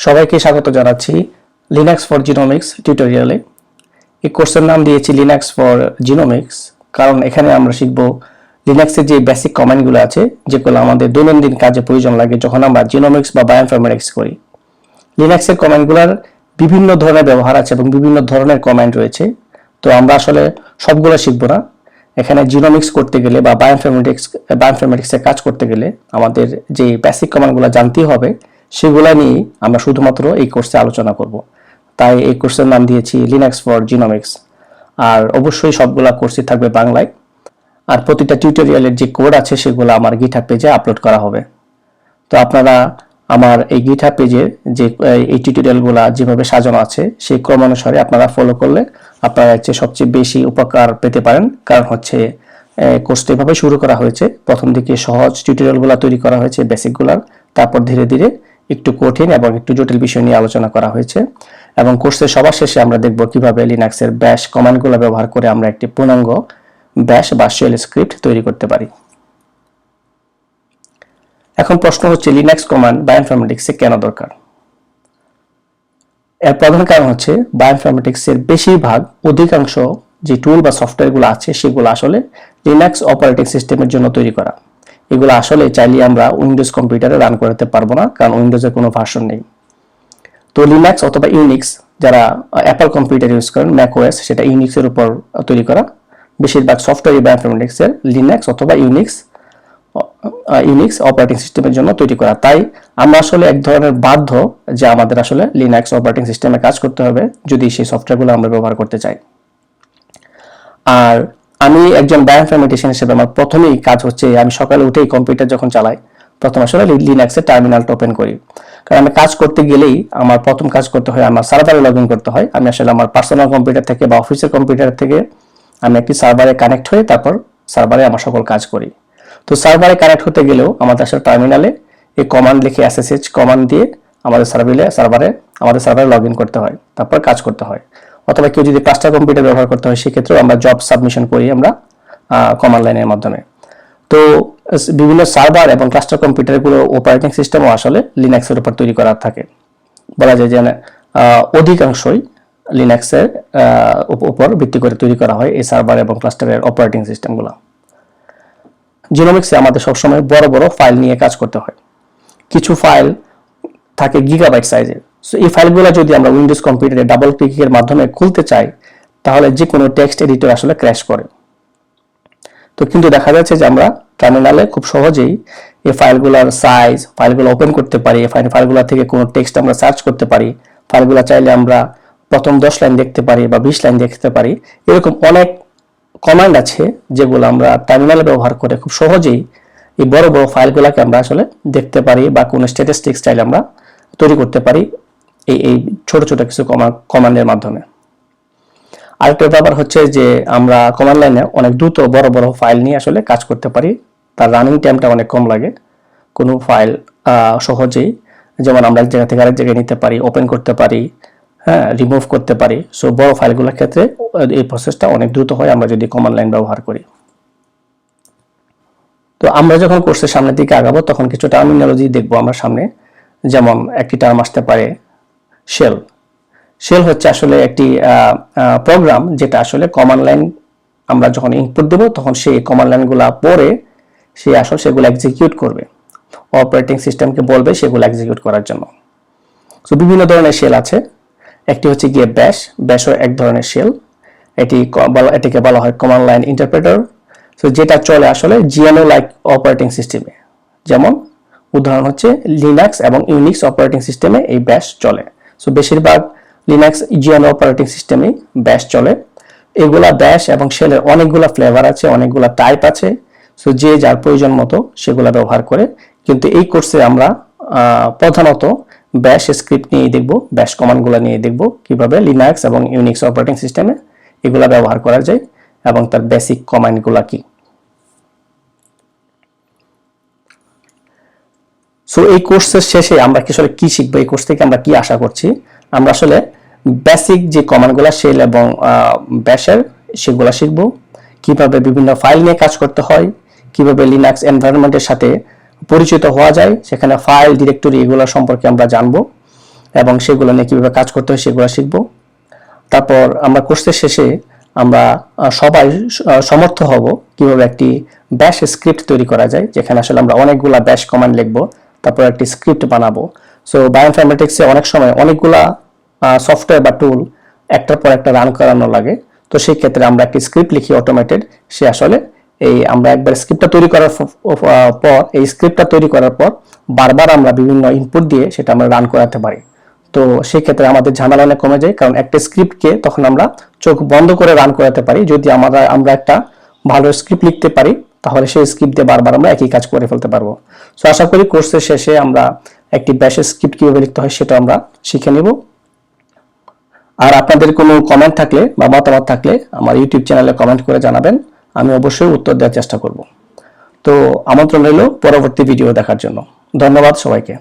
সবাইকে স্বাগত জানাচ্ছি লিনাক্স ফর জিনোমিক্স টিউটোরিয়ালে। এই কোর্সের নাম দিয়েছি লিনাক্স ফর জিনোমিক্স, কারণ এখানে আমরা শিখব লিনাক্সের যে বেসিক কমান্ডগুলো আছে, যেগুলো আমাদের দৈনন্দিন কাজে প্রয়োজন লাগে যখন আমরা জিনোমিক্স বা বায়োইনফরমেটিক্স করি। লিনাক্সের কমান্ডগুলোর বিভিন্ন ধরনের ব্যবহার আছে এবং বিভিন্ন ধরনের কমান্ড রয়েছে। তো আমরা আসলে সবগুলো শিখব না। এখানে জিনোমিক্স করতে গেলে বা বায়োইনফরমেটিক্সের কাজ করতে গেলে আমাদের যে বেসিক কমান্ডগুলো জানতেই হবে, সেগুলা নিয়ে আমরা শুধুমাত্র এই কোর্সে আলোচনা করব। তাই এই কোর্সের নাম দিয়েছি লিনাক্স ফর জিনোমিক্স। আর অবশ্যই সবগুলা কোর্সই থাকবে বাংলায়। আর প্রতিটা টিউটোরিয়ালের যে কোড আছে সেগুলো আমার গিটহাব পেজে আপলোড করা হবে। তো আপনারা আমার এই গিটহাব পেজের যে এই টিউটোরিয়ালগুলো যেভাবে সাজানো আছে সেই ক্রম অনুসারে আপনারা ফলো করলে আপনারা সবচেয়ে বেশি উপকার পেতে পারেন। কারণ হচ্ছে কোর্সটা এভাবে শুরু করা হয়েছে, প্রথম দিকে সহজ টিউটোরিয়ালগুলো তৈরি করা হয়েছে বেসিকগুলার, তারপর ধীরে ধীরে একটু কঠিন এবং একটু জটিল বিষয় নিয়ে আলোচনা করা হয়েছে। এবং কোর্সের সবার শেষে আমরা দেখব কিভাবে লিনাক্সের ব্যাশ কমান্ডগুলো ব্যবহার করে আমরা একটি পূর্ণাঙ্গ ব্যাশ বা শেল স্ক্রিপ্ট তৈরি করতে পারি। এখন প্রশ্ন হচ্ছে, লিনাক্স কমান্ড বায়োইনফরমেটিক্সে কেন দরকার? এর প্রধান কারণ হচ্ছে বায়োইনফরমেটিক্সের বেশিরভাগ অধিকাংশ যে টুল বা সফটওয়্যারগুলো আছে সেগুলো আসলে লিনাক্স অপারেটিং সিস্টেমের জন্য তৈরি করা। এগুলো আসলে চাইলে আমরা উইন্ডোজ কম্পিউটারে রান করতে পারবো না, কারণ উইন্ডোজের কোনো ভার্সন নেই। তো লিনাক্স অথবা ইউনিক্স, যারা অ্যাপল কম্পিউটার ইউজ করেন, ম্যাক ওএস, সেটা ইউনিক্সের উপর তৈরি করা। বেশিরভাগ সফটওয়্যার বায়োইনফরমেটিক্সের লিনাক্স অথবা ইউনিক্স অপারেটিং সিস্টেমের জন্য তৈরি করা। তাই আমরা আসলে এক ধরনের বাধ্য যে আমাদের আসলে লিনাক্স অপারেটিং সিস্টেমে কাজ করতে হবে যদি সেই সফটওয়্যারগুলো আমরা ব্যবহার করতে চাই। আর আমি একজন বায়োইনফরমেটিশিয়ান হিসেবে আমার প্রথমেই কাজ হচ্ছে, আমি সকালে উঠেই কম্পিউটার যখন চালাই, প্রথম আসলে লিনাক্সের টার্মিনালটা ওপেন করি। কারণ আমি কাজ করতে গেলেই আমার প্রথম কাজ করতে হয়, আমার সার্ভারে লগ ইন করতে হয়। আমি আসলে আমার পার্সোনাল কম্পিউটার থেকে বা অফিসের কম্পিউটার থেকে আমি একটি সার্ভারে কানেক্ট হয়ে তারপর সার্ভারে আমার সকল কাজ করি। তো সার্ভারে কানেক্ট হতে গেলেও আমাদের আসলে টার্মিনালে এই কমান্ড লিখে SSH কমান্ড দিয়ে আমাদের সার্ভারে লগ ইন করতে হয়, তারপর কাজ করতে হয়। অথবা কেউ যদি ক্লাস্টার কম্পিউটার ব্যবহার করতে হয়, সেক্ষেত্রেও আমরা জব সাবমিশন করি আমরা কমান্ড লাইনের মাধ্যমে। তো বিভিন্ন সার্ভার এবং ক্লাস্টার কম্পিউটারগুলো অপারেটিং সিস্টেমও আসলে লিনাক্সের উপর তৈরি করা থাকে। বলা যায় যে অধিকাংশই লিনাক্সের উপর ভিত্তি করে তৈরি করা হয় এই সার্ভার এবং ক্লাস্টারের অপারেটিং সিস্টেমগুলো। জিনোমিক্সে আমাদের সবসময় বড় বড় ফাইল নিয়ে কাজ করতে হয়। কিছু ফাইল থাকে গিগাবাইট সাইজের। সো এই ফাইলগুলো যদি আমরা উইন্ডোজ কম্পিউটারে ডাবল ক্লিকের মাধ্যমে খুলতে চাই, তাহলে যে কোনো টেক্সট এডিটর আসলে ক্র্যাশ করে। তো কিন্তু দেখা যাচ্ছে যে আমরা টার্মিনালে খুব সহজেই এই ফাইলগুলোর সাইজ, ফাইলগুলো ওপেন করতে পারি, ফাইলগুলো থেকে কোনো টেক্সট আমরা সার্চ করতে পারি, ফাইলগুলো চাইলে আমরা প্রথম 10 লাইন দেখতে পারি বা 20 লাইন দেখতে পারি। এরকম অনেক কমান্ড আছে যেগুলো আমরা টার্মিনালে ব্যবহার করে খুব সহজেই এই বড় বড় ফাইলগুলোকে আমরা আসলে দেখতে পারি বা কোনো স্ট্যাটিস্টিক্স চাইলে আমরা তৈরি করতে পারি এই ছোট ছোট কিছু কমান্ডের মাধ্যমে। আরেকটা ব্যাপার হচ্ছে যে আমরা কমান্ড লাইনে অনেক দ্রুত বড় বড় ফাইল নিয়ে আসলে কাজ করতে পারি। তার রানিং টাইমটা অনেক কম লাগে। কোনো ফাইল সহজেই, যেমন আমরা এক জায়গা থেকে আরেক জায়গায় নিতে পারি, ওপেন করতে পারি, রিমুভ করতে পারি। সো বড় ফাইলগুলোর ক্ষেত্রে এই প্রসেসটা অনেক দ্রুত হয় আমরা যদি কমান্ড লাইন ব্যবহার করি। তো আমরা যখন কোর্সের সামনের দিকে আগাবো তখন কিছু টার্মিনোলজি দেখবো আমরা সামনে। যেমন একটি টার্ম আসতে পারে শেল। শেল হচ্ছে আসলে একটি প্রোগ্রাম যেটা আসলে কমান্ড লাইন আমরা যখন ইনপুট দেবো তখন সেই কমান্ড লাইনগুলো পড়ে সে আসলে সেগুলো এক্সিকিউট করবে, অপারেটিং সিস্টেমকে বলবে সেগুলো এক্সিকিউট করার জন্য। সো বিভিন্ন ধরনের শেল আছে। একটি হচ্ছে গিয়ে ব্যাশও এক ধরনের শেল। এটিকে বলা হয় কমান্ড লাইন ইন্টারপ্রেটার। সো যেটা চলে আসলে জিএনও লাইক অপারেটিং সিস্টেমে। যেমন উদাহরণ হচ্ছে লিনাক্স এবং ইউনিক্স অপারেটিং সিস্টেমে এই ব্যাশ চলে। সো বেশিরভাগ লিনাক্স জিএনও অপারেটিং সিস্টেমে ব্যাশ চলে। এগুলা ব্যাশ এবং শেলের অনেকগুলা ফ্লেভার আছে, অনেকগুলা টাইপ আছে। সো যে যার প্রয়োজন মতো সেগুলা ব্যবহার করে। কিন্তু এই কোর্সে আমরা প্রধানত ব্যাশ স্ক্রিপ্ট নিয়ে দেখব, ব্যাশ কমান্ডগুলো নিয়ে দেখব কিভাবে লিনাক্স এবং ইউনিক্স অপারেটিং সিস্টেমে এগুলা ব্যবহার করা যায় এবং তার বেসিক কমান্ডগুলো কি। সো এই কোর্সের শেষে আমরা আসলে কি শিখবো, এই কোর্স থেকে আমরা কি আশা করছি? আমরা আসলে বেসিক যে কমান্ডগুলো শেল এবং ব্যাশের সেগুলো শিখবো, কিভাবে বিভিন্ন ফাইল নিয়ে কাজ করতে হয়, কিভাবে লিনাক্স এনভায়রনমেন্টের সাথে পরিচিত হওয়া যায়, সেখানে ফাইল ডিরেক্টরি এগুলো সম্পর্কে আমরা জানবো। এবং সেগুলো নিয়ে কীভাবে কাজ করতে হয় সেগুলো শিখব। তারপর আমরা কোর্সের শেষে আমরা সবাই সমর্থ হব কিভাবে একটি ব্যাশ স্ক্রিপ্ট তৈরি করা যায়, যেখানে আসলে আমরা অনেকগুলা ব্যাশ কমান্ড লিখব, তারপর একটি স্ক্রিপ্ট বানাবো। সো বায়োইনফরমেটিক্সে অনেক সময় অনেকগুলা সফটওয়্যার বা টুল একটার পর একটা রান করানো লাগে। তো সেই ক্ষেত্রে আমরা একটি স্ক্রিপ্ট লিখি অটোমেটেড, সে আসলে এই আমরা একবার স্ক্রিপ্টটা তৈরি করার পর এই স্ক্রিপ্টটা তৈরি করার পর বারবার আমরা বিভিন্ন ইনপুট দিয়ে সেটা আমরা রান করাতে পারি। তো সেই ক্ষেত্রে আমাদের ঝামেলা অনেক কমে যায়, কারণ একটা স্ক্রিপ্টকে তখন আমরা চোখ বন্ধ করে রান করাতে পারি। যদি আমরা একটা ভালো স্ক্রিপ্ট লিখতে পারি তাহলে সেই স্ক্রিপ্ট দিয়ে বারবার আমরা একই কাজ করে ফেলতে পারবো। সো আশা করি কোর্সের শেষে আমরা একটি ব্যাশ স্ক্রিপ্ট কিভাবে লিখতে হয় সেটা আমরা শিখে নিব। আর আপনাদের কোনো কমেন্ট থাকলে বা মতামত থাকলে আমার ইউটিউব চ্যানেলে কমেন্ট করে জানাবেন, আমি অবশ্যই উত্তর দেওয়ার চেষ্টা করব। তো আমন্ত্রণ রইল পরবর্তী ভিডিও দেখার জন্য। ধন্যবাদ সবাইকে।